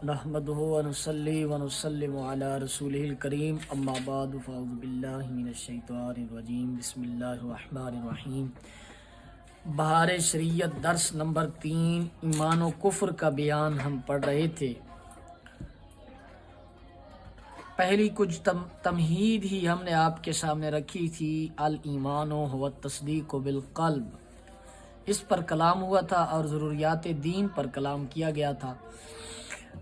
نحمدہ ونصلی ونسلم علی رسولہ الکریم اما بعد فاعوذ باللہ من الشیطان الرجیم بسم اللہ الرحمن الرحیم۔ بہار شریعت درس نمبر 3 ایمان و کفر کا بیان ہم پڑھ رہے تھے۔ پہلی کچھ تمہید ہی ہم نے آپ کے سامنے رکھی تھی، الایمان هو التصدیق بالقلب، اس پر کلام ہوا تھا اور ضروریات دین پر کلام کیا گیا تھا۔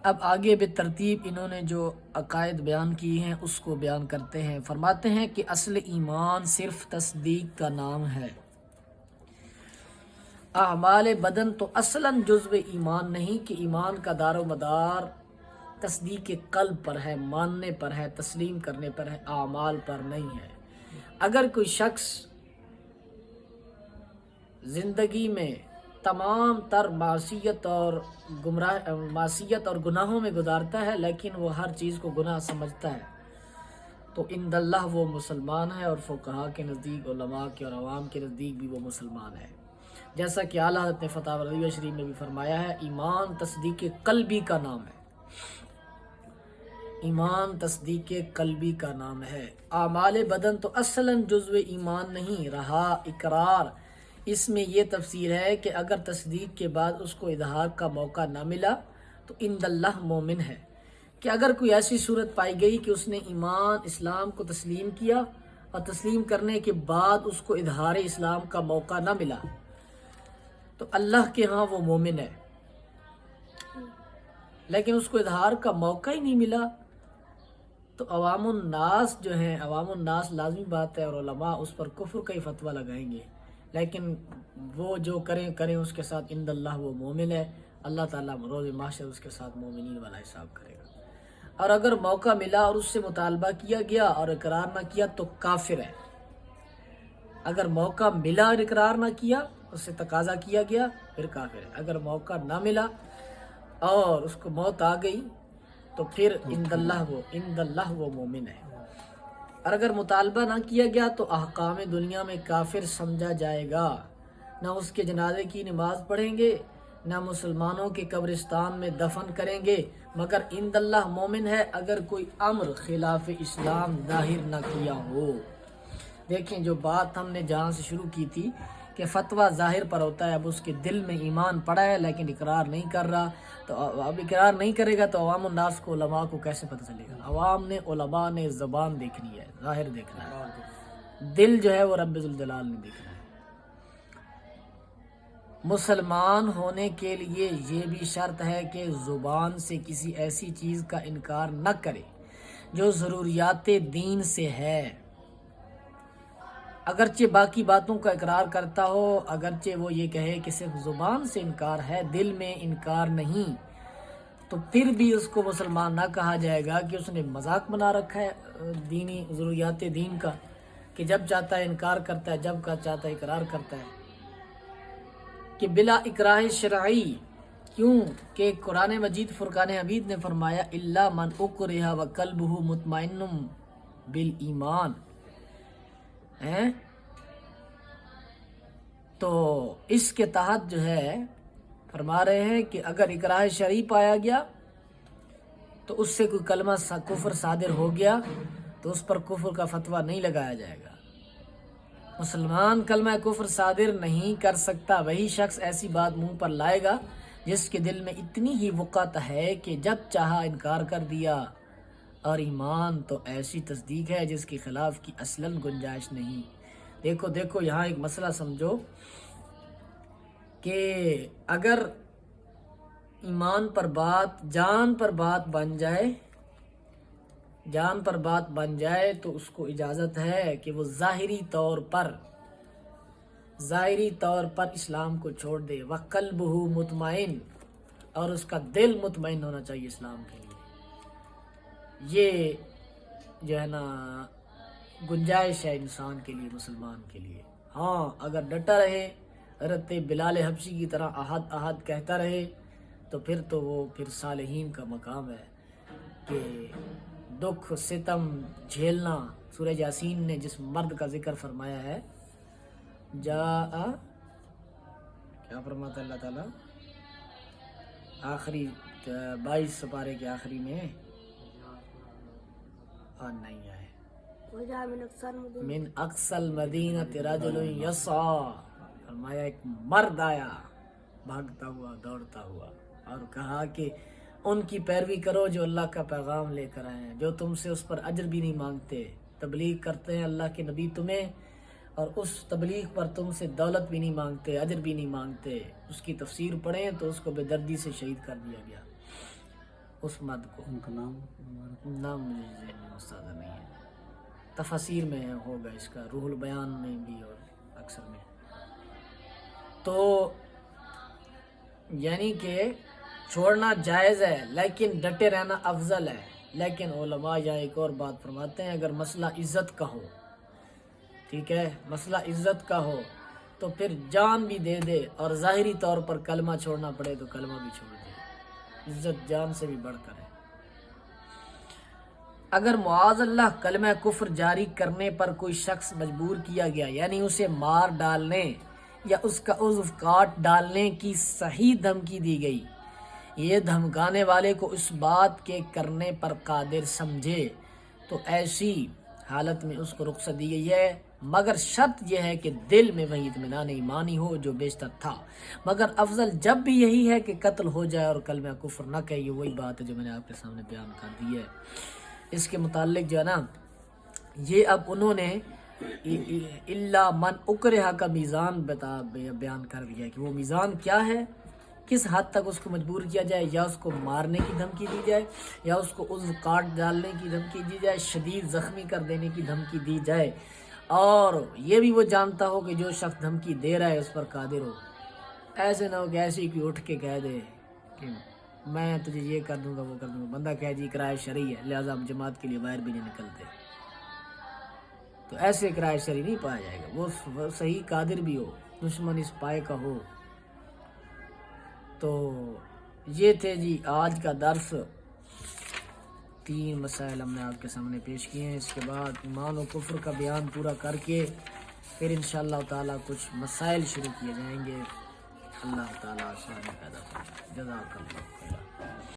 اب آگے بے ترتیب انہوں نے جو عقائد بیان کی ہیں اس کو بیان کرتے ہیں۔ فرماتے ہیں کہ اصل ایمان صرف تصدیق کا نام ہے۔ اعمال بدن تو اصلاً جزو ایمان نہیں کہ ایمان کا دار و مدار تصدیق قلب پر ہے، ماننے پر ہے، تسلیم کرنے پر ہے، اعمال پر نہیں ہے۔ اگر کوئی شخص زندگی میں تمام تر معصیت اور گناہوں میں گزارتا ہے لیکن وہ ہر چیز کو گناہ سمجھتا ہے تو عند اللہ وہ مسلمان ہے، اور فقہاء کے نزدیک، علماء کے اور عوام کے نزدیک بھی وہ مسلمان ہے۔ جیسا کہ اعلیٰ حضرت نے فتاوی رضویہ شریف میں بھی فرمایا ہے، ایمان تصدیق قلبی کا نام ہے۔ ایمان تصدیق قلبی کا نام ہے۔ اعمال بدن تو اصلاً جزو ایمان نہیں رہا، اقرار۔ اس میں یہ تفسیر ہے کہ اگر تصدیق کے بعد اس کو اظہار کا موقع نہ ملا تو عند اللہ مومن ہے، کہ اگر کوئی ایسی صورت پائی گئی کہ اس نے ایمان اسلام کو تسلیم کیا اور تسلیم کرنے کے بعد اس کو اظہار اسلام کا موقع نہ ملا تو اللہ کے ہاں وہ مومن ہے، لیکن اس کو اظہار کا موقع ہی نہیں ملا تو عوام الناس جو ہیں، عوام الناس لازمی بات ہے، اور علماء اس پر کفر کا ہی فتویٰ لگائیں گے، لیکن وہ جو کریں اس کے ساتھ عند اللہ وہ مومن ہے۔ اللہ تعالیٰ روز محشر اس کے ساتھ مومنین والا حساب کرے گا۔ اور اگر موقع ملا اور اس سے مطالبہ کیا گیا اور اقرار نہ کیا تو کافر ہے۔ اگر موقع ملا اور اقرار نہ کیا، اس سے تقاضا کیا گیا، پھر کافر ہے۔ اگر موقع نہ ملا اور اس کو موت آ گئی تو پھر عند اللہ وہ مومن ہے۔ اور اگر مطالبہ نہ کیا گیا تو احکام دنیا میں کافر سمجھا جائے گا، نہ اس کے جنازے کی نماز پڑھیں گے، نہ مسلمانوں کے قبرستان میں دفن کریں گے، مگر عند اللہ مومن ہے اگر کوئی امر خلاف اسلام ظاہر نہ کیا ہو۔ دیکھیں جو بات ہم نے جہاں سے شروع کی تھی کہ فتویٰ ظاہر پر ہوتا ہے، اب اس کے دل میں ایمان پڑا ہے لیکن اقرار نہیں کر رہا، تو اب اقرار نہیں کرے گا تو عوام الناس کو، علماء کو کیسے پتہ چلے گا؟ عوام نے، علماء نے زبان دیکھنی ہے، ظاہر دیکھنا ہے، دل جو ہے وہ رب ذوالجلال نے دیکھنا ہے۔ مسلمان ہونے کے لیے یہ بھی شرط ہے کہ زبان سے کسی ایسی چیز کا انکار نہ کرے جو ضروریات دین سے ہے، اگرچہ باقی باتوں کا اقرار کرتا ہو، اگرچہ وہ یہ کہے کہ صرف زبان سے انکار ہے، دل میں انکار نہیں، تو پھر بھی اس کو مسلمان نہ کہا جائے گا کہ اس نے مذاق بنا رکھا ہے دینی ضروریات دین کا، کہ جب چاہتا ہے انکار کرتا ہے، جب کا چاہتا ہے اقرار کرتا ہے، کہ بلا اکراہ شرعی۔ کیوں کہ قرآن مجید فرقان حمید نے فرمایا الا من اکرہ وقلبہ مطمئن بالایمان، تو اس کے تحت جو ہے فرما رہے ہیں کہ اگر اکراہ شرعی پایا گیا تو اس سے کوئی کلمہ کفر صادر ہو گیا تو اس پر کفر کا فتویٰ نہیں لگایا جائے گا۔ مسلمان کلمہ کفر صادر نہیں کر سکتا، وہی شخص ایسی بات منہ پر لائے گا جس کے دل میں اتنی ہی وقعت ہے کہ جب چاہا انکار کر دیا، اور ایمان تو ایسی تصدیق ہے جس کے خلاف کی اصلاً گنجائش نہیں۔ دیکھو یہاں ایک مسئلہ سمجھو کہ اگر ایمان پر بات، جان پر بات بن جائے تو اس کو اجازت ہے کہ وہ ظاہری طور پر اسلام کو چھوڑ دے، وقلبہ مطمئن، اور اس کا دل مطمئن ہونا چاہیے اسلام کے لیے۔ یہ جو ہے نا گنجائش ہے انسان کے لیے، مسلمان کے لیے۔ ہاں اگر ڈٹا رہے، حضرت بلال حبشی کی طرح احد احد کہتا رہے تو وہ پھر صالحین کا مقام ہے کہ دکھ ستم جھیلنا۔ سورہ یاسین نے جس مرد کا ذکر فرمایا ہے، کیا فرماتا اللہ تعالیٰ؟ آخری 22 سپارے کے آخری میں اور نہیں آئے من اقصى المدینۃ رجل یسعی، فرمایا ایک مرد آیا بھاگتا ہوا دوڑتا ہوا اور کہا کہ ان کی پیروی کرو جو اللہ کا پیغام لے کر آئے ہیں، جو تم سے اس پر اجر بھی نہیں مانگتے، تبلیغ کرتے ہیں اللہ کے نبی تمہیں، اور اس تبلیغ پر تم سے دولت بھی نہیں مانگتے، اجر بھی نہیں مانگتے۔ اس کی تفسیر پڑھیں تو اس کو بے دردی سے شہید کر دیا گیا، اس مرد کو۔ ان کا نام مجھے ذہن میں مستحضر نہیں ہے، تفاسیر میں ہوگا اس کا، روح البیان میں بھی اور اکثر میں۔ تو یعنی کہ چھوڑنا جائز ہے لیکن ڈٹے رہنا افضل ہے۔ لیکن علماء یہاں ایک اور بات فرماتے ہیں، اگر مسئلہ عزت کا ہو، ٹھیک ہے، مسئلہ عزت کا ہو تو پھر جان بھی دے دے اور ظاہری طور پر کلمہ چھوڑنا پڑے تو کلمہ بھی چھوڑ دے، عزت جان سے بھی بڑھ کر ہے۔ اگر معاذ اللہ کلمہ کفر جاری کرنے پر کوئی شخص مجبور کیا گیا، یعنی اسے مار ڈالنے یا اس کا عضو کاٹ ڈالنے کی صحیح دھمکی دی گئی، یہ دھمکانے والے کو اس بات کے کرنے پر قادر سمجھے تو ایسی حالت میں اس کو رخصت دی گئی ہے، مگر شرط یہ ہے کہ دل میں وہی اطمینان ایمانی ہو جو بیشتر تھا۔ مگر افضل جب بھی یہی ہے کہ قتل ہو جائے اور کلمہ کفر نہ کہے، یہ وہی بات ہے جو میں نے آپ کے سامنے بیان کر دی ہے۔ اس کے متعلق جو ہے نا، یہ اب انہوں نے الا من اکرہ کا میزان بیان کر دیا ہے کہ وہ میزان کیا ہے، کس حد تک اس کو مجبور کیا جائے، یا اس کو مارنے کی دھمکی دی جائے، یا اس کو عضو کاٹ ڈالنے کی دھمکی دی جائے، شدید زخمی کر دینے کی دھمکی دی جائے، اور یہ بھی وہ جانتا ہو کہ جو شخص دھمکی دے رہا ہے اس پر قادر ہو۔ ایسے نہ ہو کہ ایسے ہی کوئی اٹھ کے کہہ دے کہ میں تجھے یہ کر دوں گا وہ کر دوں گا، بندہ کہہ جی کرائے شرعی ہے لہٰذا ہم جماعت کے لیے باہر بھی نہیں نکلتے، تو ایسے کرائے شرعی نہیں پایا جائے گا۔ وہ صحیح قادر بھی ہو، دشمن اس پائے کا ہو۔ تو یہ تھے جی آج کا درس، 3 مسائل ہم نے آپ کے سامنے پیش کیے ہیں۔ اس کے بعد ایمان و کفر کا بیان پورا کر کے پھر انشاءاللہ تعالیٰ کچھ مسائل شروع کیے جائیں گے۔ اللہ تعالیٰ آسانی پیدا فرمائے۔ جزاک اللہ خیر۔